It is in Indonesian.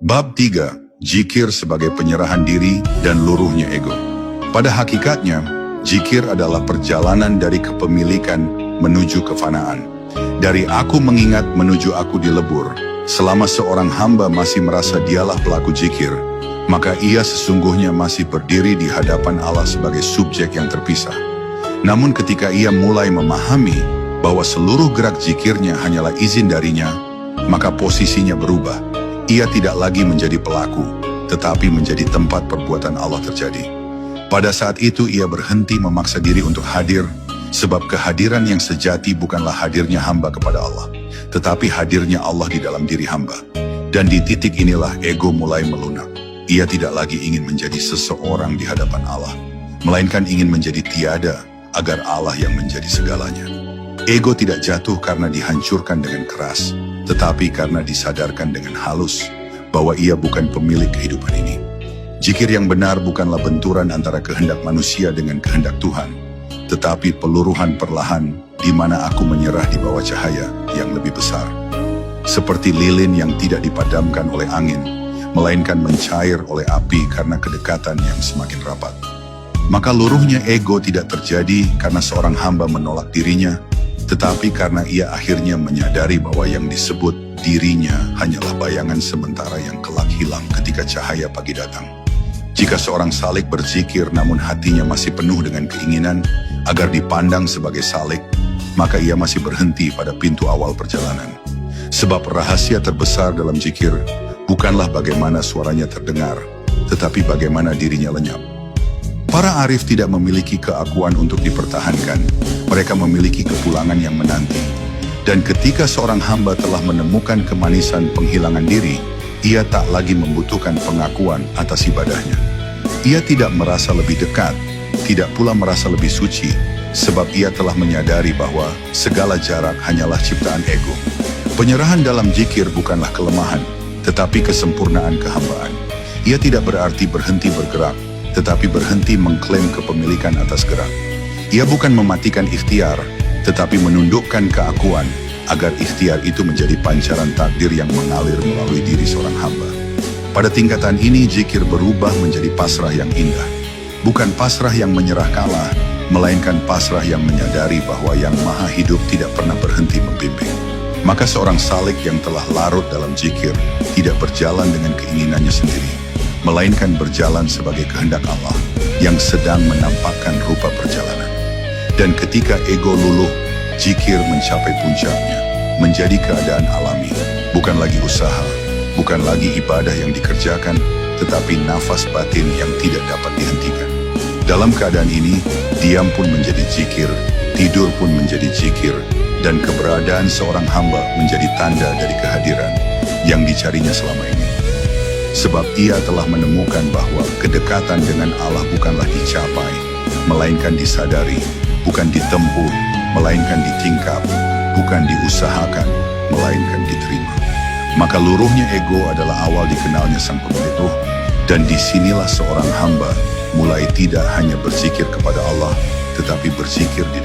Bab 3. Zikir sebagai penyerahan diri dan luruhnya ego. Pada hakikatnya, zikir adalah perjalanan dari kepemilikan menuju kefanaan. Dari aku mengingat menuju aku dilebur. Selama seorang hamba masih merasa dialah pelaku zikir, maka ia sesungguhnya masih berdiri di hadapan Allah sebagai subjek yang terpisah. Namun ketika ia mulai memahami bahwa seluruh gerak zikirnya hanyalah izin darinya, maka posisinya berubah. Ia tidak lagi menjadi pelaku, tetapi menjadi tempat perbuatan Allah terjadi. Pada saat itu ia berhenti memaksa diri untuk hadir, sebab kehadiran yang sejati bukanlah hadirnya hamba kepada Allah, tetapi hadirnya Allah di dalam diri hamba. Dan di titik inilah ego mulai melunak. Ia tidak lagi ingin menjadi seseorang di hadapan Allah, melainkan ingin menjadi tiada agar Allah yang menjadi segalanya. Ego tidak jatuh karena dihancurkan dengan keras, tetapi karena disadarkan dengan halus bahwa ia bukan pemilik kehidupan ini. Zikir yang benar bukanlah benturan antara kehendak manusia dengan kehendak Tuhan, tetapi peluruhan perlahan di mana aku menyerah di bawah cahaya yang lebih besar. Seperti lilin yang tidak dipadamkan oleh angin, melainkan mencair oleh api karena kedekatan yang semakin rapat. Maka luruhnya ego tidak terjadi karena seorang hamba menolak dirinya, tetapi karena ia akhirnya menyadari bahwa yang disebut dirinya hanyalah bayangan sementara yang kelak hilang ketika cahaya pagi datang. Jika seorang salik berzikir namun hatinya masih penuh dengan keinginan agar dipandang sebagai salik, maka ia masih berhenti pada pintu awal perjalanan. Sebab rahasia terbesar dalam zikir bukanlah bagaimana suaranya terdengar, tetapi bagaimana dirinya lenyap. Para arif tidak memiliki keakuan untuk dipertahankan, mereka memiliki kepulangan yang menanti. Dan ketika seorang hamba telah menemukan kemanisan penghilangan diri, ia tak lagi membutuhkan pengakuan atas ibadahnya. Ia tidak merasa lebih dekat, tidak pula merasa lebih suci, sebab ia telah menyadari bahwa segala jarak hanyalah ciptaan ego. Penyerahan dalam zikir bukanlah kelemahan, tetapi kesempurnaan kehambaan. Ia tidak berarti berhenti bergerak, tetapi berhenti mengklaim kepemilikan atas gerak. Ia bukan mematikan ikhtiar, tetapi menundukkan keakuan agar ikhtiar itu menjadi pancaran takdir yang mengalir melalui diri seorang hamba. Pada tingkatan ini zikir berubah menjadi pasrah yang indah. Bukan pasrah yang menyerah kalah, melainkan pasrah yang menyadari bahwa yang maha hidup tidak pernah berhenti membimbing. Maka seorang salik yang telah larut dalam zikir tidak berjalan dengan keinginannya sendiri, melainkan berjalan sebagai kehendak Allah yang sedang menampakkan rupa perjalanan. Dan ketika ego luluh, zikir mencapai puncaknya, menjadi keadaan alami, bukan lagi usaha, bukan lagi ibadah yang dikerjakan, tetapi nafas batin yang tidak dapat dihentikan. Dalam keadaan ini, diam pun menjadi zikir, tidur pun menjadi zikir, dan keberadaan seorang hamba menjadi tanda dari kehadiran yang dicarinya selama ini. Sebab ia telah menemukan bahwa kedekatan dengan Allah bukanlah dicapai, melainkan disadari, bukan ditempuh, melainkan ditingkap, bukan diusahakan, melainkan diterima. Maka luruhnya ego adalah awal dikenalnya sang pemilik ruh, dan disinilah seorang hamba mulai tidak hanya berzikir kepada Allah, tetapi berzikir di